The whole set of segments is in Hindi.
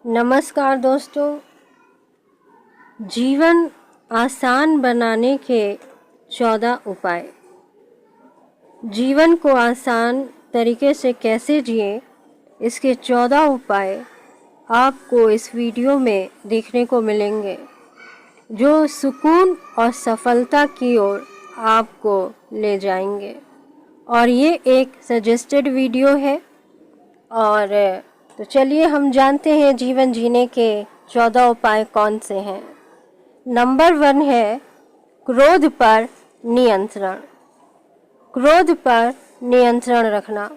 नमस्कार दोस्तों। जीवन आसान बनाने के 14 उपाय। जीवन को आसान तरीके से कैसे जिए, इसके 14 उपाय आपको इस वीडियो में देखने को मिलेंगे, जो सुकून और सफलता की ओर आपको ले जाएंगे। और ये एक सजेस्टेड वीडियो है। और तो चलिए हम जानते हैं जीवन जीने के 14 उपाय कौन से हैं। नंबर 1 है क्रोध पर नियंत्रण। क्रोध पर नियंत्रण रखना।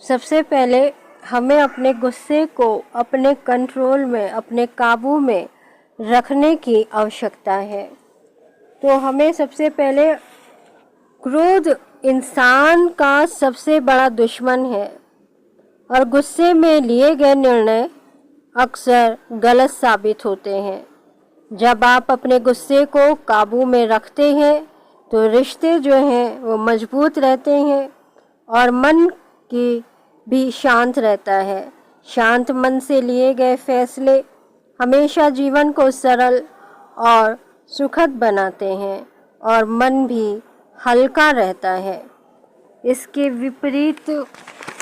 सबसे पहले हमें अपने गुस्से को अपने कंट्रोल में, अपने काबू में रखने की आवश्यकता है। तो हमें सबसे पहले, क्रोध इंसान का सबसे बड़ा दुश्मन है और गुस्से में लिए गए निर्णय अक्सर गलत साबित होते हैं। जब आप अपने गुस्से को काबू में रखते हैं तो रिश्ते जो हैं वो मजबूत रहते हैं और मन की भी शांत रहता है। शांत मन से लिए गए फैसले हमेशा जीवन को सरल और सुखद बनाते हैं और मन भी हल्का रहता है। इसके विपरीत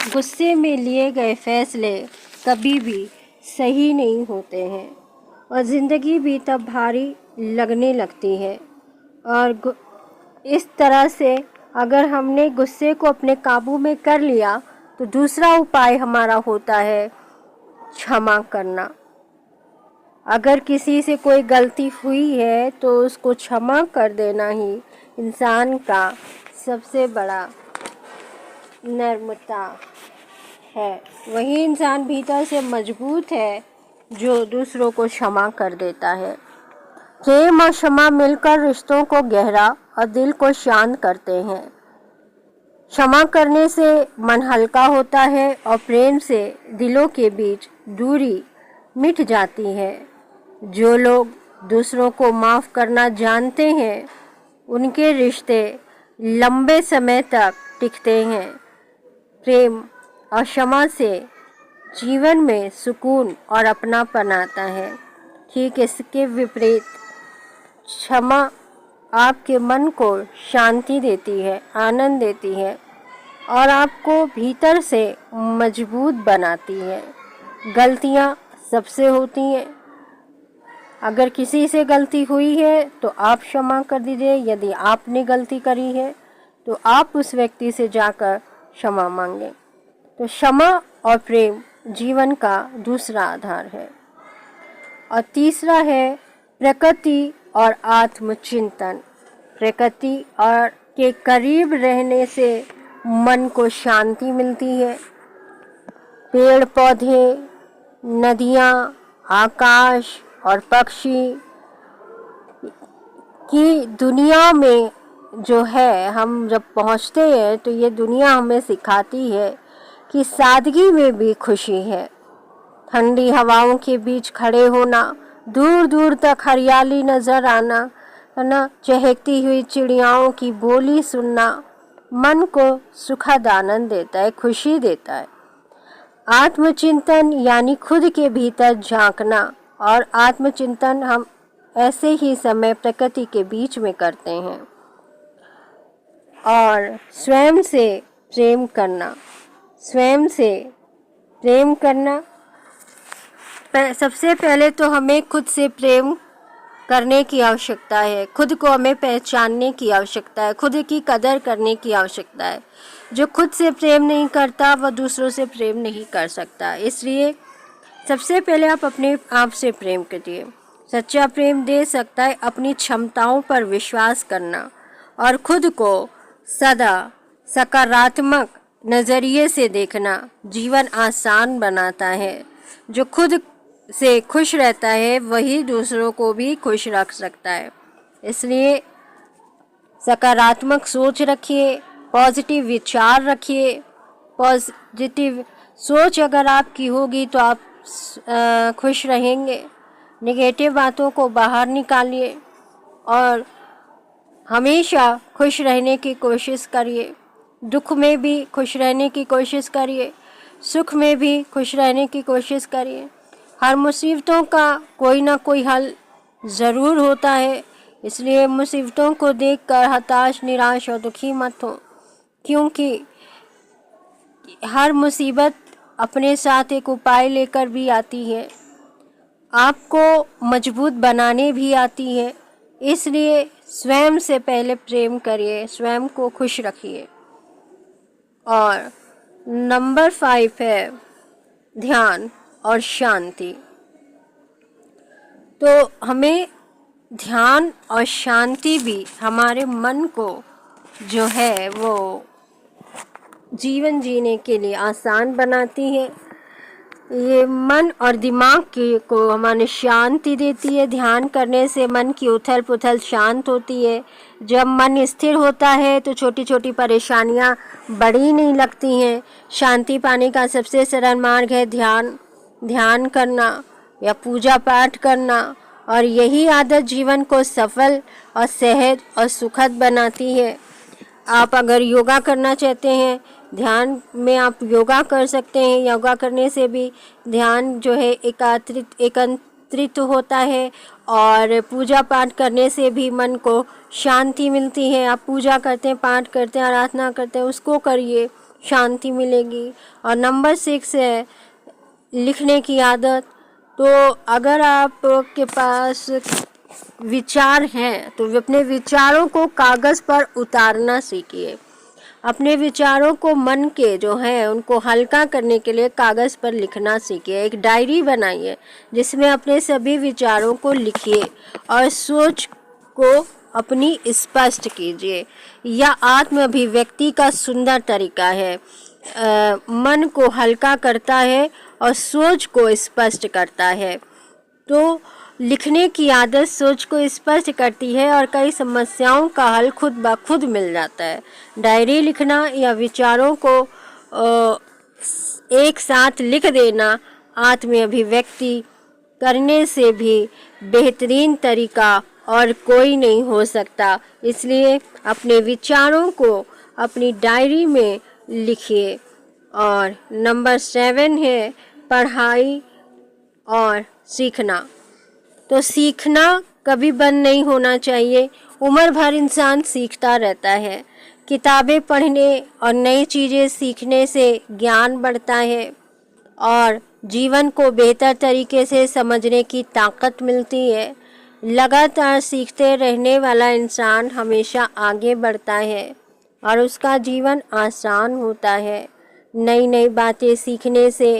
गुस्से में लिए गए फैसले कभी भी सही नहीं होते हैं और ज़िंदगी भी तब भारी लगने लगती है। और इस तरह से अगर हमने गुस्से को अपने काबू में कर लिया तो दूसरा उपाय हमारा होता है क्षमा करना। अगर किसी से कोई गलती हुई है तो उसको क्षमा कर देना ही इंसान का सबसे बड़ा नम्रता है। वही इंसान भीतर से मजबूत है जो दूसरों को क्षमा कर देता है। प्रेम और क्षमा मिलकर रिश्तों को गहरा और दिल को शांत करते हैं। क्षमा करने से मन हल्का होता है और प्रेम से दिलों के बीच दूरी मिट जाती है। जो लोग दूसरों को माफ़ करना जानते हैं उनके रिश्ते लंबे समय तक टिकते हैं। प्रेम और क्षमा से जीवन में सुकून और अपनापन आता है। ठीक इसके विपरीत क्षमा आपके मन को शांति देती है, आनंद देती है और आपको भीतर से मजबूत बनाती है। गलतियाँ सबसे होती हैं। अगर किसी से गलती हुई है तो आप क्षमा कर दीजिए। यदि आपने गलती करी है तो आप उस व्यक्ति से जाकर क्षमा मांगें। तो क्षमा और प्रेम जीवन का दूसरा आधार है। और तीसरा है प्रकृति और आत्मचिंतन। प्रकृति और के करीब रहने से मन को शांति मिलती है। पेड़ पौधे, नदियाँ, आकाश और पक्षी की दुनिया में जो है, हम जब पहुँचते हैं तो ये दुनिया हमें सिखाती है कि सादगी में भी खुशी है। ठंडी हवाओं के बीच खड़े होना, दूर दूर तक हरियाली नज़र आना, है ना, चहकती हुई चिड़ियाओं की बोली सुनना मन को सुखद आनंद देता है, खुशी देता है। आत्मचिंतन यानी खुद के भीतर झांकना। और आत्मचिंतन हम ऐसे ही समय प्रकृति के बीच में करते हैं। और स्वयं से प्रेम करना। स्वयं से प्रेम करना, सबसे पहले तो हमें खुद से प्रेम करने की आवश्यकता है। खुद को हमें पहचानने की आवश्यकता है, खुद की कदर करने की आवश्यकता है। जो खुद से प्रेम नहीं करता वह दूसरों से प्रेम नहीं कर सकता। इसलिए सबसे पहले आप अपने आप से प्रेम करिए। सच्चा प्रेम दे सकता है अपनी क्षमताओं पर विश्वास करना और खुद को सदा सकारात्मक नज़रिए से देखना जीवन आसान बनाता है। जो खुद से खुश रहता है वही दूसरों को भी खुश रख सकता है। इसलिए सकारात्मक सोच रखिए, पॉजिटिव विचार रखिए। पॉजिटिव सोच अगर आपकी होगी तो आप खुश रहेंगे। नेगेटिव बातों को बाहर निकालिए और हमेशा खुश रहने की कोशिश करिए। दुख में भी खुश रहने की कोशिश करिए, सुख में भी खुश रहने की कोशिश करिए। हर मुसीबतों का कोई ना कोई हल ज़रूर होता है, इसलिए मुसीबतों को देखकर हताश, निराश और दुखी मत हो, क्योंकि हर मुसीबत अपने साथ एक उपाय लेकर भी आती है, आपको मजबूत बनाने भी आती है। इसलिए स्वयं से पहले प्रेम करिए, स्वयं को खुश रखिए। और नंबर 5 है ध्यान और शांति। तो हमें ध्यान और शांति भी हमारे मन को जो है वो जीवन जीने के लिए आसान बनाती है। ये मन और दिमाग को हमारे शांति देती है। ध्यान करने से मन की उथल पुथल शांत होती है। जब मन स्थिर होता है तो छोटी छोटी परेशानियां बड़ी नहीं लगती हैं। शांति पाने का सबसे सरल मार्ग है ध्यान करना या पूजा पाठ करना, और यही आदत जीवन को सफल और सहज और सुखद बनाती है। आप अगर योगा करना चाहते हैं, ध्यान में आप योगा कर सकते हैं। योगा करने से भी ध्यान जो है एकत्रित होता है, और पूजा पाठ करने से भी मन को शांति मिलती है। आप पूजा करते हैं, पाठ करते हैं, आराधना करते हैं, उसको करिए, शांति मिलेगी। और नंबर 6 है लिखने की आदत। तो अगर आपके पास विचार हैं तो अपने विचारों को कागज़ पर उतारना सीखिए। अपने विचारों को मन के जो हैं उनको हल्का करने के लिए कागज़ पर लिखना सीखिए। एक डायरी बनाइए जिसमें अपने सभी विचारों को लिखिए और सोच को अपनी स्पष्ट कीजिए। यह आत्म अभिव्यक्ति का सुंदर तरीका है। मन को हल्का करता है और सोच को स्पष्ट करता है। तो लिखने की आदत सोच को स्पष्ट करती है और कई समस्याओं का हल खुद ब खुद मिल जाता है। डायरी लिखना या विचारों को एक साथ लिख देना आत्म अभिव्यक्ति करने से भी बेहतरीन तरीका और कोई नहीं हो सकता। इसलिए अपने विचारों को अपनी डायरी में लिखिए। और नंबर 7 है पढ़ाई और सीखना। तो सीखना कभी बंद नहीं होना चाहिए। उम्र भर इंसान सीखता रहता है। किताबें पढ़ने और नई चीज़ें सीखने से ज्ञान बढ़ता है और जीवन को बेहतर तरीके से समझने की ताकत मिलती है। लगातार सीखते रहने वाला इंसान हमेशा आगे बढ़ता है और उसका जीवन आसान होता है। नई नई बातें सीखने से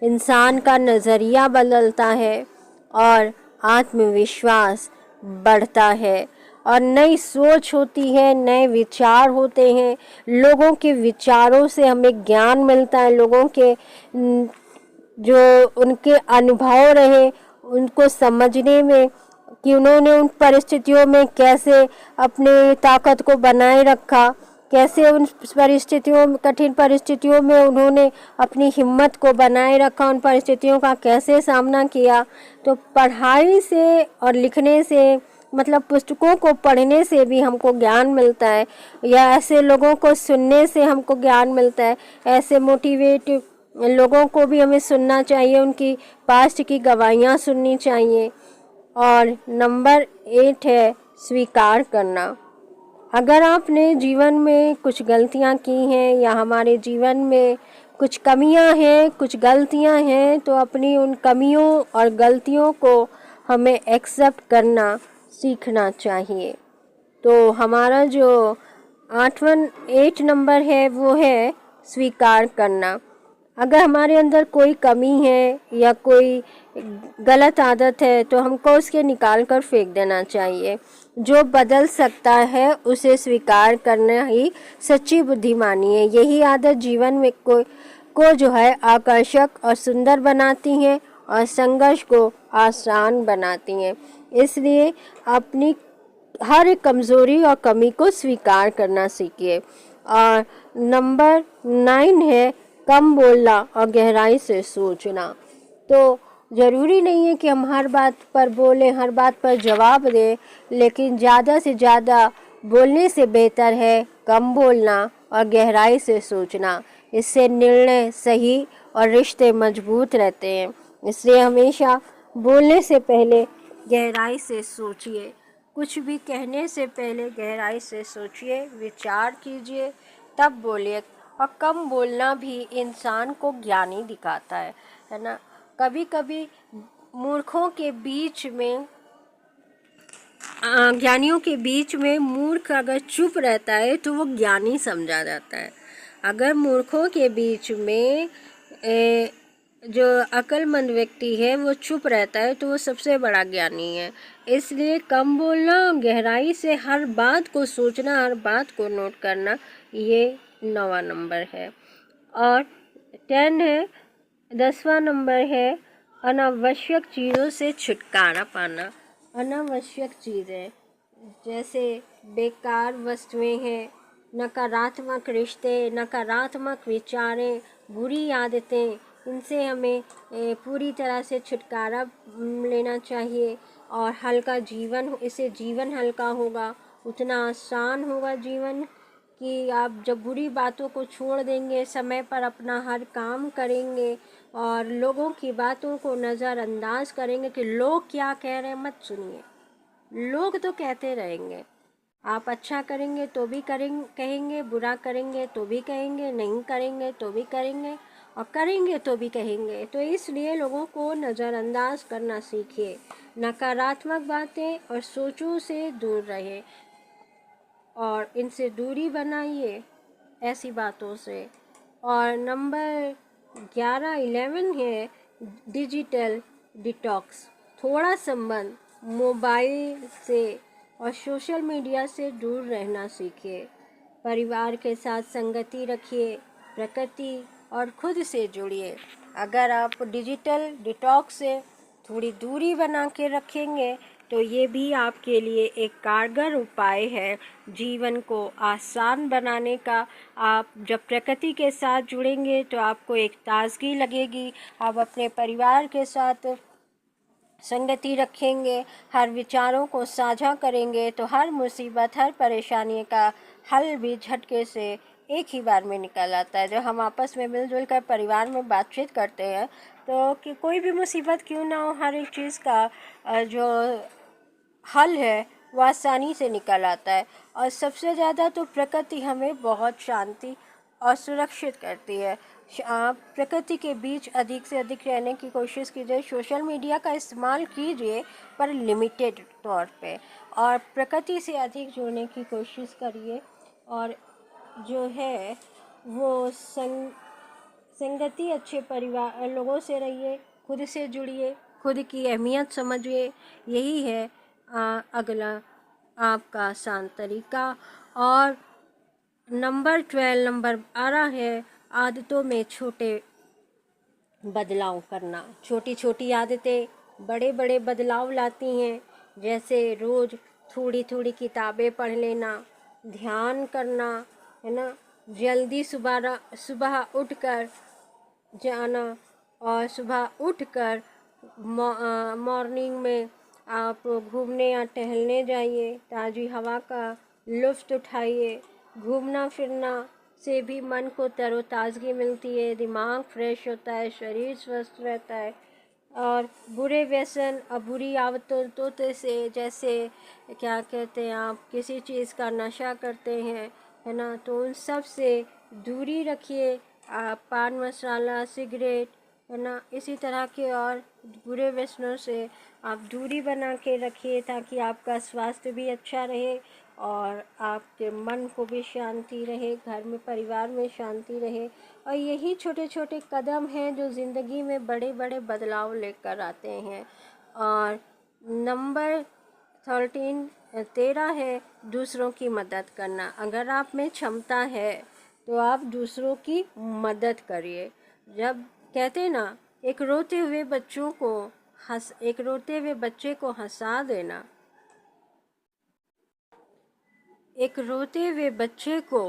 इंसान का नज़रिया बदलता है और आत्मविश्वास बढ़ता है और नई सोच होती है, नए विचार होते हैं। लोगों के विचारों से हमें ज्ञान मिलता है। लोगों के जो उनके अनुभव रहे उनको समझने में कि उन्होंने उन परिस्थितियों में कैसे अपनी ताकत को बनाए रखा, कैसे उन परिस्थितियों कठिन परिस्थितियों में उन्होंने अपनी हिम्मत को बनाए रखा, उन परिस्थितियों का कैसे सामना किया। तो पढ़ाई से और लिखने से मतलब पुस्तकों को पढ़ने से भी हमको ज्ञान मिलता है, या ऐसे लोगों को सुनने से हमको ज्ञान मिलता है। ऐसे मोटिवेट लोगों को भी हमें सुनना चाहिए, उनकी पास्ट की गवाहियाँ सुननी चाहिए। और नंबर 8 है स्वीकार करना। अगर आपने जीवन में कुछ गलतियां की हैं या हमारे जीवन में कुछ कमियां हैं, कुछ गलतियां हैं, तो अपनी उन कमियों और गलतियों को हमें एक्सेप्ट करना सीखना चाहिए। तो हमारा जो 8 नंबर है वो है स्वीकार करना। अगर हमारे अंदर कोई कमी है या कोई गलत आदत है तो हमको उसके निकाल कर फेंक देना चाहिए। जो बदल सकता है उसे स्वीकार करना ही सच्ची बुद्धिमानी है। यही आदत जीवन में को जो है आकर्षक और सुंदर बनाती हैं और संघर्ष को आसान बनाती हैं। इसलिए अपनी हर एक कमज़ोरी और कमी को स्वीकार करना सीखिए। और नंबर 9 है कम बोलना और गहराई से सोचना। तो ज़रूरी नहीं है कि हम हर बात पर बोलें, हर बात पर जवाब दें, लेकिन ज़्यादा से ज़्यादा बोलने से बेहतर है कम बोलना और गहराई से सोचना। इससे निर्णय सही और रिश्ते मजबूत रहते हैं। इसलिए हमेशा बोलने से पहले गहराई से सोचिए, कुछ भी कहने से पहले गहराई से सोचिए, विचार कीजिए, तब बोलिए। और कम बोलना भी इंसान को ज्ञानी दिखाता है ना। कभी कभी मूर्खों के बीच में ज्ञानियों के बीच में मूर्ख अगर चुप रहता है तो वो ज्ञानी समझा जाता है। अगर मूर्खों के बीच में जो अक्लमंद व्यक्ति है वो चुप रहता है तो वो सबसे बड़ा ज्ञानी है। इसलिए कम बोलना, गहराई से हर बात को सोचना, हर बात को नोट करना, ये 9वां नंबर है। और 10 है, 10वां नंबर है अनावश्यक चीज़ों से छुटकारा पाना। अनावश्यक चीज़ें जैसे बेकार वस्तुएं हैं, नकारात्मक रिश्ते, नकारात्मक विचारें, बुरी आदतें, इनसे हमें पूरी तरह से छुटकारा लेना चाहिए। और हल्का जीवन, इससे जीवन हल्का होगा, उतना आसान होगा जीवन कि आप जब बुरी बातों को छोड़ देंगे, समय पर अपना हर काम करेंगे और लोगों की बातों को नज़रअंदाज करेंगे कि लोग क्या कह रहे हैं मत सुनिए, लोग तो कहते रहेंगे। आप अच्छा करेंगे तो भी कहेंगे, बुरा करेंगे तो भी कहेंगे, नहीं करेंगे तो भी करेंगे, और करेंगे तो भी कहेंगे। तो इसलिए लोगों को नज़रअंदाज करना सीखिए, नकारात्मक बातें और सोचों से दूर रहे और इनसे दूरी बनाइए, ऐसी बातों से। और नंबर 11 है डिजिटल डिटॉक्स। थोड़ा संबंध मोबाइल से और सोशल मीडिया से दूर रहना सीखिए। परिवार के साथ संगति रखिए, प्रकृति और खुद से जुड़िए। अगर आप डिजिटल डिटॉक्स से थोड़ी दूरी बना के रखेंगे तो ये भी आपके लिए एक कारगर उपाय है जीवन को आसान बनाने का। आप जब प्रकृति के साथ जुड़ेंगे तो आपको एक ताजगी लगेगी। आप अपने परिवार के साथ संगति रखेंगे, हर विचारों को साझा करेंगे तो हर मुसीबत, हर परेशानी का हल भी झटके से एक ही बार में निकल आता है। जब हम आपस में मिलजुल कर परिवार में बातचीत करते हैं तो कि कोई भी मुसीबत क्यों ना हो, हर एक चीज़ का जो हल है वो आसानी से निकल आता है। और सबसे ज़्यादा तो प्रकृति हमें बहुत शांति और सुरक्षित करती है। आप प्रकृति के बीच अधिक से अधिक रहने की कोशिश कीजिए। सोशल मीडिया का इस्तेमाल कीजिए पर लिमिटेड तौर पे, और प्रकृति से अधिक जुड़ने की कोशिश करिए। और जो है वो संगति अच्छे परिवार लोगों से रहिए, खुद से जुड़िए, खुद की अहमियत समझिए। यही है अगला आपका आसान तरीका। और नंबर 12 है आदतों में छोटे बदलाव करना। छोटी छोटी आदतें बड़े बड़े बदलाव लाती हैं। जैसे रोज़ थोड़ी थोड़ी किताबें पढ़ लेना, ध्यान करना, है ना, जल्दी सुबह उठकर जाना, और सुबह उठकर मॉर्निंग में आप घूमने या टहलने जाइए, ताज़ी हवा का लुत्फ़ उठाइए। घूमना फिरना से भी मन को तरोताज़गी मिलती है, दिमाग फ्रेश होता है, शरीर स्वस्थ रहता है। और बुरे व्यसन और बुरी आदतों से, जैसे क्या कहते हैं, आप किसी चीज़ का नशा करते हैं, है ना, तो उन सब से दूरी रखिए। आप पान मसाला, सिगरेट, है ना, इसी तरह के और बुरे व्यसनों से आप दूरी बना के रखिए ताकि आपका स्वास्थ्य भी अच्छा रहे और आपके मन को भी शांति रहे, घर में परिवार में शांति रहे। और यही छोटे छोटे कदम हैं जो ज़िंदगी में बड़े बड़े बदलाव लेकर आते हैं। और नंबर 13 है दूसरों की मदद करना। अगर आप में क्षमता है तो आप दूसरों की मदद करिए। जब कहते हैं ना, एक रोते हुए बच्चे को हंसा देना, एक रोते हुए बच्चे को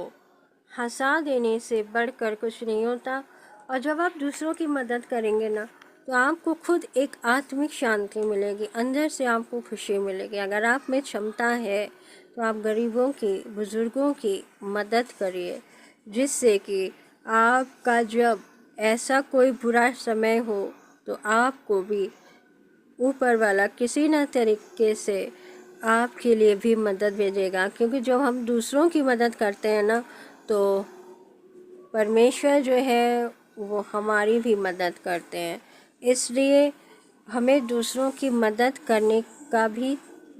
हंसा देने से बढ़कर कुछ नहीं होता। और जब आप दूसरों की मदद करेंगे ना तो आपको खुद एक आत्मिक शांति मिलेगी, अंदर से आपको खुशी मिलेगी। अगर आप में क्षमता है तो आप गरीबों की, बुज़ुर्गों की मदद करिए, जिससे कि आपका जब ऐसा कोई बुरा समय हो तो आपको भी ऊपर वाला किसी न तरीके से आपके लिए भी मदद भेजेगा, क्योंकि जब हम दूसरों की मदद करते हैं ना, तो परमेश्वर जो है वो हमारी भी मदद करते हैं। इसलिए हमें दूसरों की मदद करने का भी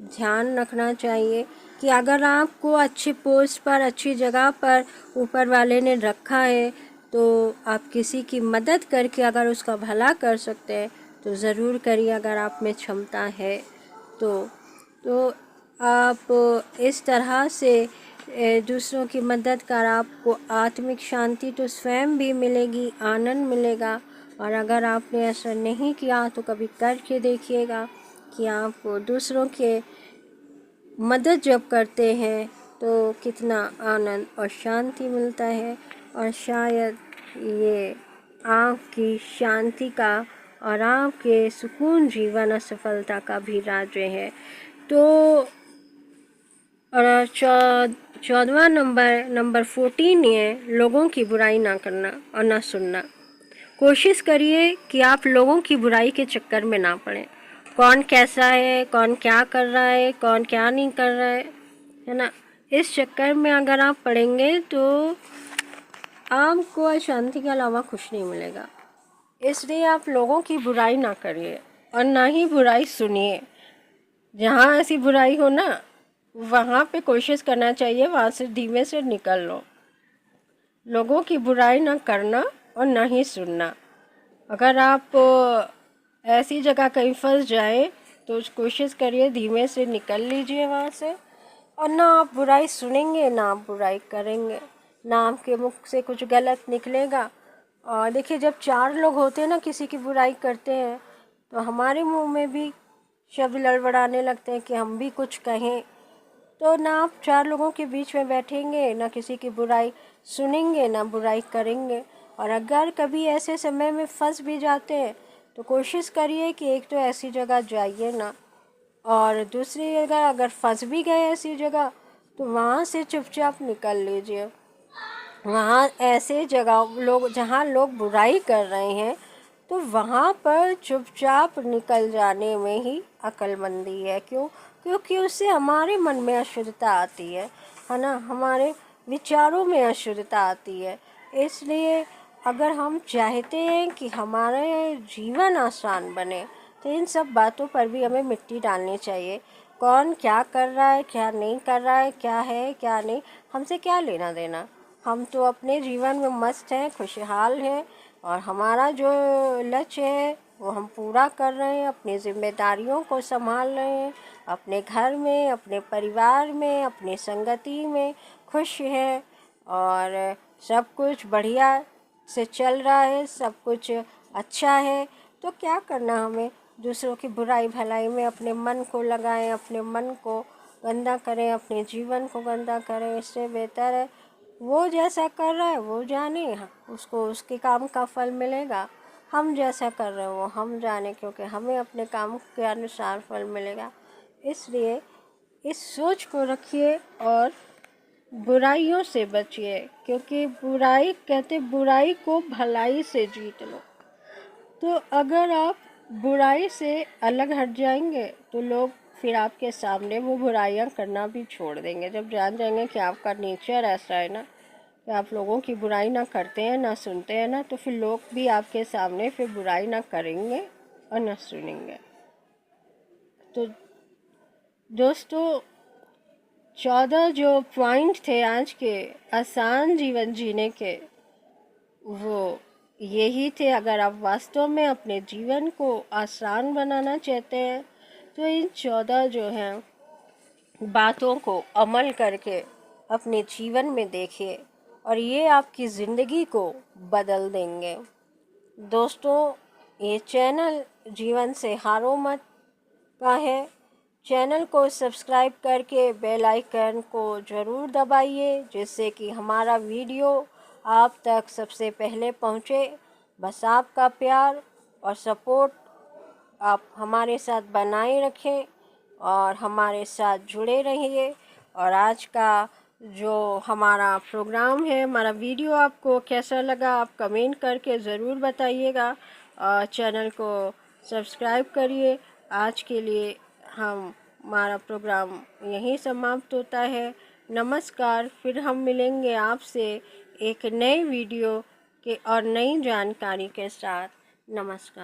ध्यान रखना चाहिए कि अगर आपको अच्छी पोस्ट पर, अच्छी जगह पर ऊपर वाले ने रखा है, तो आप किसी की मदद करके अगर उसका भला कर सकते हैं तो ज़रूर करिए, अगर आप में क्षमता है तो आप इस तरह से दूसरों की मदद कर आपको आत्मिक शांति तो स्वयं भी मिलेगी, आनंद मिलेगा। और अगर आपने ऐसा नहीं किया तो कभी करके देखिएगा कि आपको दूसरों के मदद जब करते हैं तो कितना आनंद और शांति मिलता है। और शायद ये आपकी शांति का और आपके सुकून जीवन और सफलता का भी राज्य है। तो और 14वां नंबर 14 है लोगों की बुराई ना करना और ना सुनना। कोशिश करिए कि आप लोगों की बुराई के चक्कर में ना पड़ें। कौन कैसा है, कौन क्या कर रहा है, कौन क्या नहीं कर रहा है ना, इस चक्कर में अगर आप पड़ेंगे तो आपको अशांति के अलावा कुछ नहीं मिलेगा। इसलिए आप लोगों की बुराई ना करिए और ना ही बुराई सुनिए। जहाँ ऐसी बुराई हो ना, वहाँ पे कोशिश करना चाहिए वहाँ से धीमे से निकल लो। लोगों की बुराई ना करना और ना ही सुनना। अगर आप ऐसी जगह कहीं फंस जाए तो कोशिश करिए धीमे से निकल लीजिए वहाँ से, और ना आप बुराई सुनेंगे ना आप बुराई करेंगे, ना आपके मुख से कुछ गलत निकलेगा। और देखिए, जब 4 लोग होते हैं ना किसी की बुराई करते हैं तो हमारे मुंह में भी शब्द लड़बड़ाने लगते हैं कि हम भी कुछ कहें। तो ना आप 4 लोगों के बीच में बैठेंगे, ना किसी की बुराई सुनेंगे, ना बुराई करेंगे। और अगर कभी ऐसे समय में फंस भी जाते हैं तो कोशिश करिए कि एक तो ऐसी जगह जाइए ना, और दूसरी जगह अगर फंस भी गए ऐसी जगह तो वहाँ से चुपचाप निकल लीजिए। वहाँ ऐसे जगह जहाँ लोग बुराई कर रहे हैं तो वहाँ पर चुपचाप निकल जाने में ही अक्लमंदी है। क्योंकि उससे हमारे मन में अशुद्धता आती है ना, हमारे विचारों में अशुद्धता आती है। इसलिए अगर हम चाहते हैं कि हमारा जीवन आसान बने तो इन सब बातों पर भी हमें मिट्टी डालनी चाहिए। कौन क्या कर रहा है, क्या नहीं कर रहा है, क्या है क्या नहीं, हमसे क्या लेना देना। हम तो अपने जीवन में मस्त हैं, खुशहाल हैं, और हमारा जो लक्ष्य है वो हम पूरा कर रहे हैं, अपनी जिम्मेदारियों को संभाल रहे हैं, अपने घर में, अपने परिवार में, अपनी संगति में खुश हैं, और सब कुछ बढ़िया से चल रहा है, सब कुछ अच्छा है। तो क्या करना, हमें दूसरों की बुराई भलाई में अपने मन को लगाएं, अपने मन को गंदा करें, अपने जीवन को गंदा करें। इससे बेहतर है वो जैसा कर रहा है वो जाने, उसको उसके काम का फल मिलेगा। हम जैसा कर रहे हैं वो हम जाने, क्योंकि हमें अपने काम के अनुसार फल मिलेगा। इसलिए इस सोच को रखिए और बुराइयों से बचिए, क्योंकि बुराई को भलाई से जीत लो। तो अगर आप बुराई से अलग हट जाएंगे तो लोग फिर आपके सामने वो बुराइयां करना भी छोड़ देंगे। जब जान जाएंगे कि आपका नेचर ऐसा है ना कि आप लोगों की बुराई ना करते हैं ना सुनते हैं ना, तो फिर लोग भी आपके सामने फिर बुराई ना करेंगे और ना सुनेंगे। तो दोस्तों, 14 जो पॉइंट थे आज के आसान जीवन जीने के, वो यही थे। अगर आप वास्तव में अपने जीवन को आसान बनाना चाहते हैं तो इन 14 जो हैं बातों को अमल करके अपने जीवन में देखिए, और ये आपकी ज़िंदगी को बदल देंगे। दोस्तों, ये चैनल जीवन से हारो मत का है। चैनल को सब्सक्राइब करके बेल आइकन को ज़रूर दबाइए, जिससे कि हमारा वीडियो आप तक सबसे पहले पहुँचे। बस आपका प्यार और सपोर्ट आप हमारे साथ बनाए रखें और हमारे साथ जुड़े रहिए। और आज का जो हमारा प्रोग्राम है, हमारा वीडियो आपको कैसा लगा, आप कमेंट करके ज़रूर बताइएगा। और चैनल को सब्सक्राइब करिए। आज के लिए हमारा प्रोग्राम यहीं समाप्त होता है। नमस्कार। फिर हम मिलेंगे आपसे एक नए वीडियो के और नई जानकारी के साथ। नमस्कार।